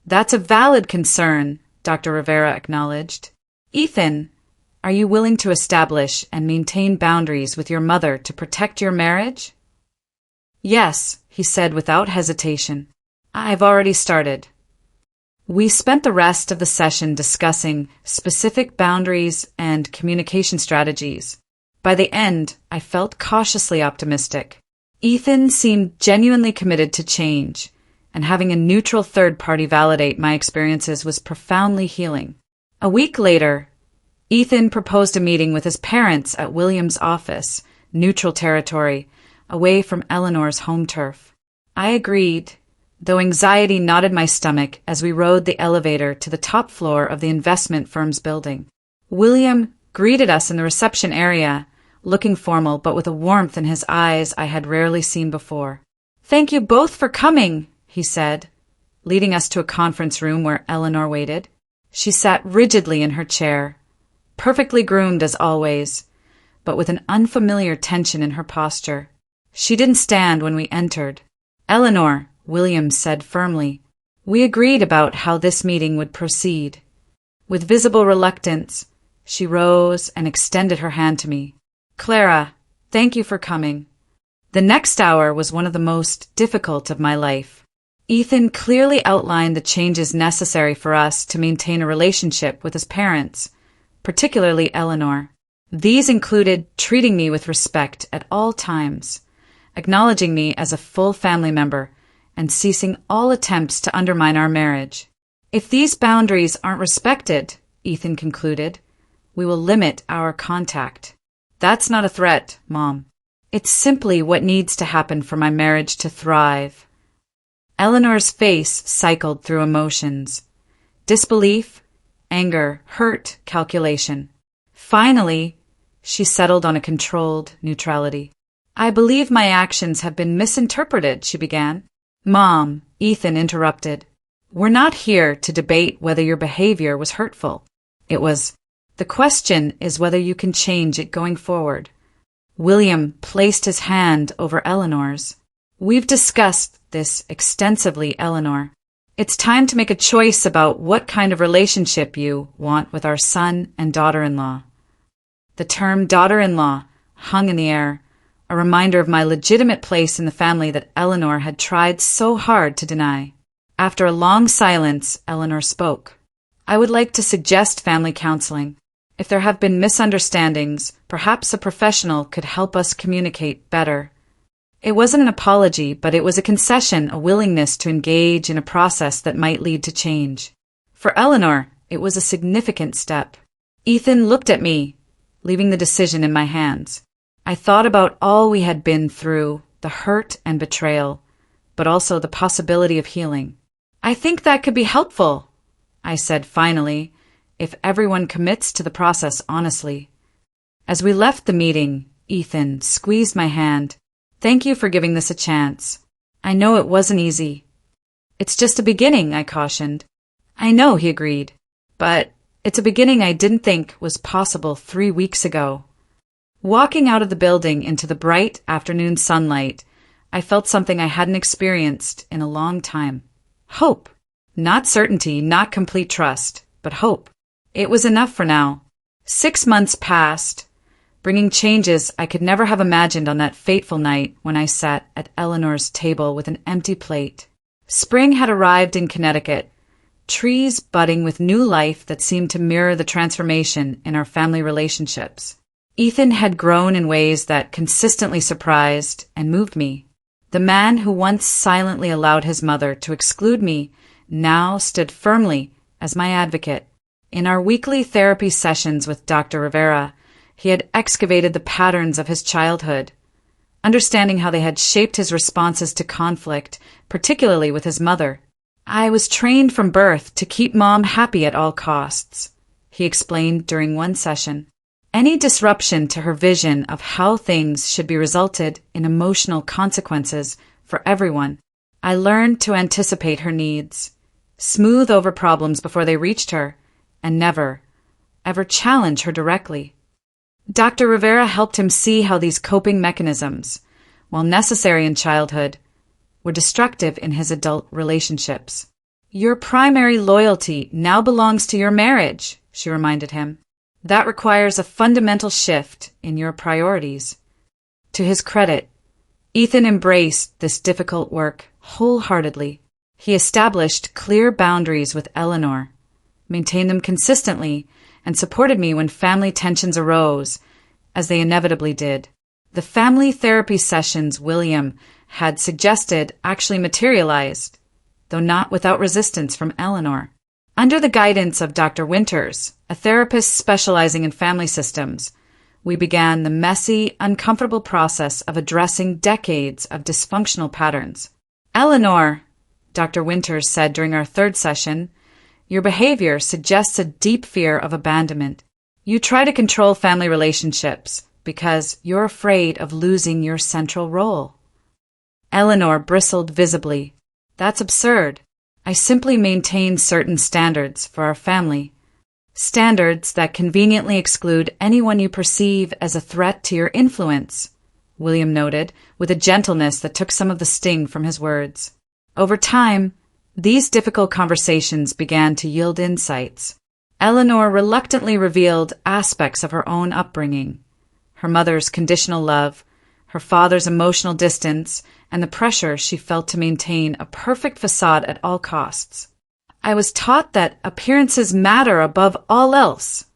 That's a valid concern, Dr. Rivera acknowledged. Ethan, are you willing to establish and maintain boundaries with your mother to protect your marriage? Yes, he said without hesitation. I've already started. We spent the rest of the session discussing specific boundaries and communication strategies. By the end, I felt cautiously optimistic. Ethan seemed genuinely committed to change, and having a neutral third party validate my experiences was profoundly healing. A week later, Ethan proposed a meeting with his parents at William's office, neutral territory, away from Eleanor's home turf. I agreed, though anxiety knotted my stomach as we rode the elevator to the top floor of the investment firm's building. William greeted us in the reception area, looking formal but with a warmth in his eyes I had rarely seen before. Thank you both for coming, he said, leading us to a conference room where Eleanor waited. She sat rigidly in her chair, perfectly groomed as always, but with an unfamiliar tension in her posture. She didn't stand when we entered. Eleanor, William said firmly, we agreed about how this meeting would proceed. With visible reluctance, she rose and extended her hand to me. Clara, thank you for coming. The next hour was one of the most difficult of my life. Ethan clearly outlined the changes necessary for us to maintain a relationship with his parents, particularly Eleanor. These included treating me with respect at all times, acknowledging me as a full family member, and ceasing all attempts to undermine our marriage. If these boundaries aren't respected, Ethan concluded, we will limit our contact. That's not a threat, Mom. It's simply what needs to happen for my marriage to thrive. Eleanor's face cycled through emotions. Disbelief, anger, hurt, calculation. Finally, she settled on a controlled neutrality. I believe my actions have been misinterpreted, she began. Mom, Ethan interrupted. We're not here to debate whether your behavior was hurtful. The question is whether you can change it going forward. William placed his hand over Eleanor's. We've discussed this extensively, Eleanor. It's time to make a choice about what kind of relationship you want with our son and daughter-in-law. The term daughter-in-law hung in the air, a reminder of my legitimate place in the family that Eleanor had tried so hard to deny. After a long silence, Eleanor spoke. I would like to suggest family counseling. If there have been misunderstandings, perhaps a professional could help us communicate better. It wasn't an apology, but it was a concession, a willingness to engage in a process that might lead to change. For Eleanor, it was a significant step. Ethan looked at me, leaving the decision in my hands. I thought about all we had been through, the hurt and betrayal, but also the possibility of healing. I think that could be helpful, I said finally, if everyone commits to the process honestly. As we left the meeting, Ethan squeezed my hand. Thank you for giving this a chance. I know it wasn't easy. It's just a beginning, I cautioned. I know, he agreed. But it's a beginning I didn't think was possible 3 weeks ago. Walking out of the building into the bright afternoon sunlight, I felt something I hadn't experienced in a long time. Hope. Not certainty, not complete trust, but hope. It was enough for now. 6 months passed, bringing changes I could never have imagined on that fateful night when I sat at Eleanor's table with an empty plate. Spring had arrived in Connecticut, trees budding with new life that seemed to mirror the transformation in our family relationships. Ethan had grown in ways that consistently surprised and moved me. The man who once silently allowed his mother to exclude me now stood firmly as my advocate. In our weekly therapy sessions with Dr. Rivera, he had excavated the patterns of his childhood, understanding how they had shaped his responses to conflict, particularly with his mother. I was trained from birth to keep Mom happy at all costs, he explained during one session. Any disruption to her vision of how things should be resulted in emotional consequences for everyone. I learned to anticipate her needs, smooth over problems before they reached her, and never, ever challenge her directly. Dr. Rivera helped him see how these coping mechanisms, while necessary in childhood, were destructive in his adult relationships. Your primary loyalty now belongs to your marriage, she reminded him. That requires a fundamental shift in your priorities. To his credit, Ethan embraced this difficult work wholeheartedly. He established clear boundaries with Eleanor, maintained them consistently, and supported me when family tensions arose, as they inevitably did. The family therapy sessions William had suggested actually materialized, though not without resistance from Eleanor. Under the guidance of Dr. Winters, a therapist specializing in family systems, we began the messy, uncomfortable process of addressing decades of dysfunctional patterns. Eleanor, Dr. Winters said during our third session, your behavior suggests a deep fear of abandonment. You try to control family relationships because you're afraid of losing your central role. Eleanor bristled visibly. That's absurd. I simply maintain certain standards for our family. Standards that conveniently exclude anyone you perceive as a threat to your influence, William noted, with a gentleness that took some of the sting from his words. Over time, these difficult conversations began to yield insights. Eleanor reluctantly revealed aspects of her own upbringing, her mother's conditional love, her father's emotional distance, and the pressure she felt to maintain a perfect facade at all costs. I was taught that appearances matter above all else,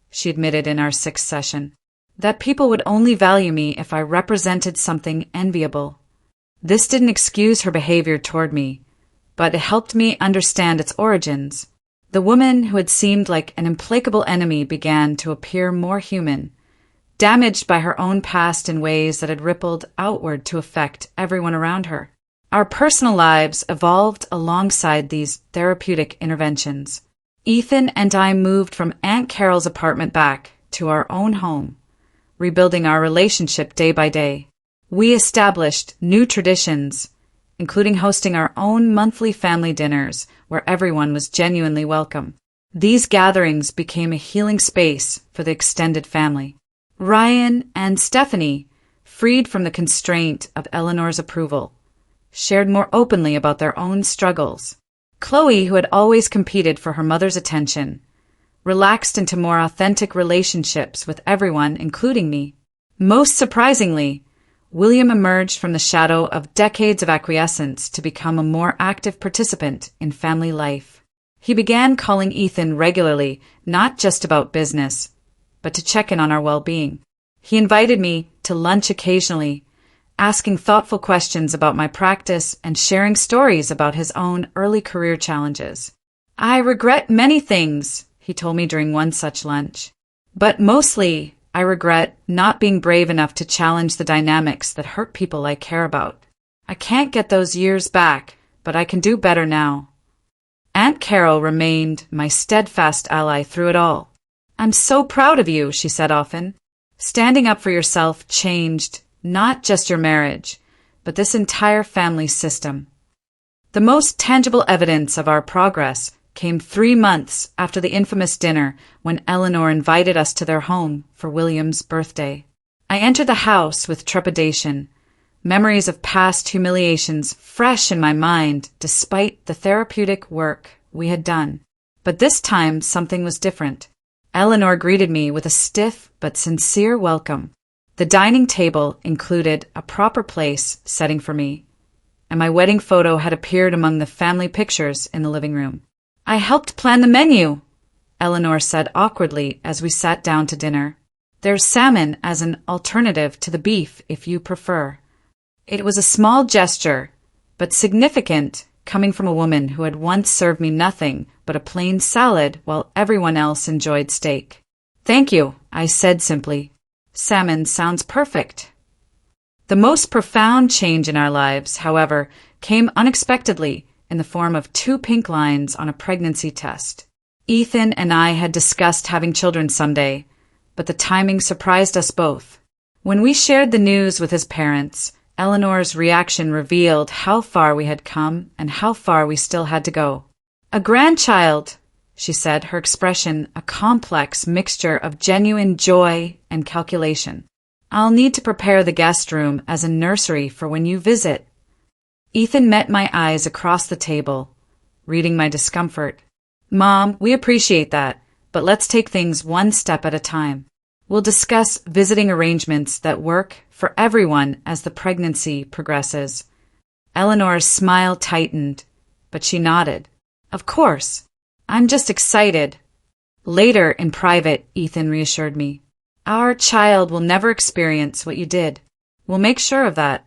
she admitted in our 6th session, that people would only value me if I represented something enviable. This didn't excuse her behavior toward me, but it helped me understand its origins. The woman who had seemed like an implacable enemy began to appear more human, damaged by her own past in ways that had rippled outward to affect everyone around her. Our personal lives evolved alongside these therapeutic interventions. Ethan and I moved from Aunt Carol's apartment back to our own home, rebuilding our relationship day by day. We established new traditions, including hosting our own monthly family dinners where everyone was genuinely welcome. These gatherings became a healing space for the extended family. Ryan and Stephanie, freed from the constraint of Eleanor's approval, shared more openly about their own struggles. Chloe, who had always competed for her mother's attention, relaxed into more authentic relationships with everyone, including me. Most surprisingly, William emerged from the shadow of decades of acquiescence to become a more active participant in family life. He began calling Ethan regularly, not just about business, but to check in on our well-being. He invited me to lunch occasionally, asking thoughtful questions about my practice and sharing stories about his own early career challenges. "I regret many things," he told me during one such lunch. "But mostly, I regret not being brave enough to challenge the dynamics that hurt people I care about. I can't get those years back, but I can do better now." Aunt Carol remained my steadfast ally through it all. "I'm so proud of you," she said often. "Standing up for yourself changed not just your marriage, but this entire family system." The most tangible evidence of our progress came 3 months after the infamous dinner when Eleanor invited us to their home for William's birthday. I entered the house with trepidation, memories of past humiliations fresh in my mind despite the therapeutic work we had done. But this time something was different. Eleanor greeted me with a stiff but sincere welcome. The dining table included a proper place setting for me, and my wedding photo had appeared among the family pictures in the living room. "I helped plan the menu," Eleanor said awkwardly as we sat down to dinner. "There's salmon as an alternative to the beef if you prefer." It was a small gesture, but significant, coming from a woman who had once served me nothing but a plain salad while everyone else enjoyed steak. "Thank you," I said simply. "Salmon sounds perfect." The most profound change in our lives, however, came unexpectedly in the form of 2 pink lines on a pregnancy test. Ethan and I had discussed having children someday, but the timing surprised us both. When we shared the news with his parents, Eleanor's reaction revealed how far we had come and how far we still had to go. "A grandchild," she said, her expression a complex mixture of genuine joy and calculation. "I'll need to prepare the guest room as a nursery for when you visit." Ethan met my eyes across the table, reading my discomfort. "Mom, we appreciate that, but let's take things one step at a time. We'll discuss visiting arrangements that work for everyone as the pregnancy progresses." Eleanor's smile tightened, but she nodded. "Of course. I'm just excited." Later, in private, Ethan reassured me. "Our child will never experience what you did. We'll make sure of that."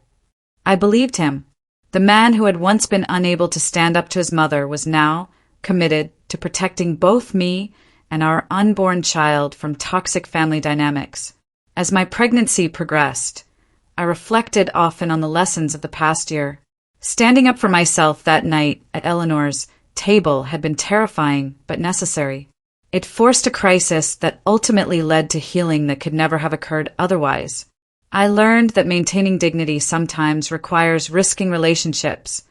I believed him. The man who had once been unable to stand up to his mother was now committed to protecting both me and our unborn child from toxic family dynamics. As my pregnancy progressed, I reflected often on the lessons of the past year. Standing up for myself that night at Eleanor's table had been terrifying but necessary. It forced a crisis that ultimately led to healing that could never have occurred otherwise. I learned that maintaining dignity sometimes requires risking relationships,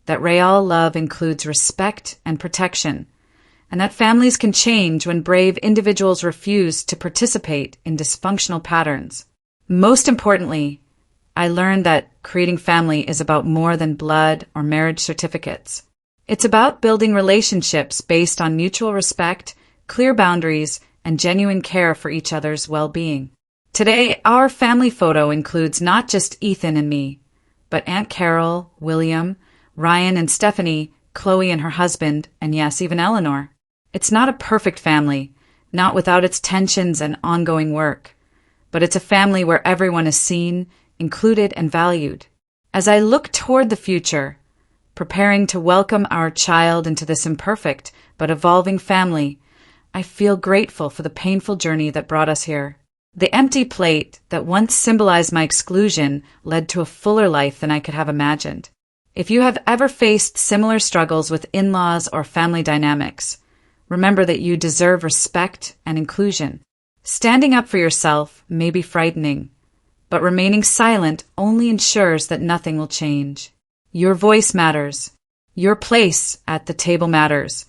that real love includes respect and protection, and that families can change when brave individuals refuse to participate in dysfunctional patterns. Most importantly, I learned that creating family is about more than blood or marriage certificates. It's about building relationships based on mutual respect, clear boundaries, and genuine care for each other's well-being. Today, our family photo includes not just Ethan and me, but Aunt Carol, William, Ryan and Stephanie, Chloe and her husband, and yes, even Eleanor. It's not a perfect family, not without its tensions and ongoing work, but it's a family where everyone is seen, included, and valued. As I look toward the future, preparing to welcome our child into this imperfect but evolving family, I feel grateful for the painful journey that brought us here. The empty plate that once symbolized my exclusion led to a fuller life than I could have imagined. If you have ever faced similar struggles with in-laws or family dynamics, remember that you deserve respect and inclusion. Standing up for yourself may be frightening, but remaining silent only ensures that nothing will change. Your voice matters. Your place at the table matters.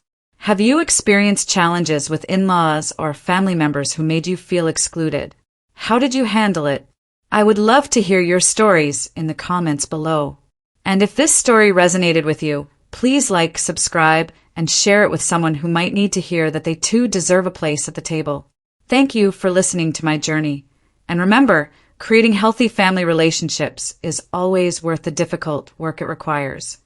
Have you experienced challenges with in-laws or family members who made you feel excluded? How did you handle it? I would love to hear your stories in the comments below. And if this story resonated with you, please like, subscribe, and share it with someone who might need to hear that they too deserve a place at the table. Thank you for listening to my journey. And remember, creating healthy family relationships is always worth the difficult work it requires.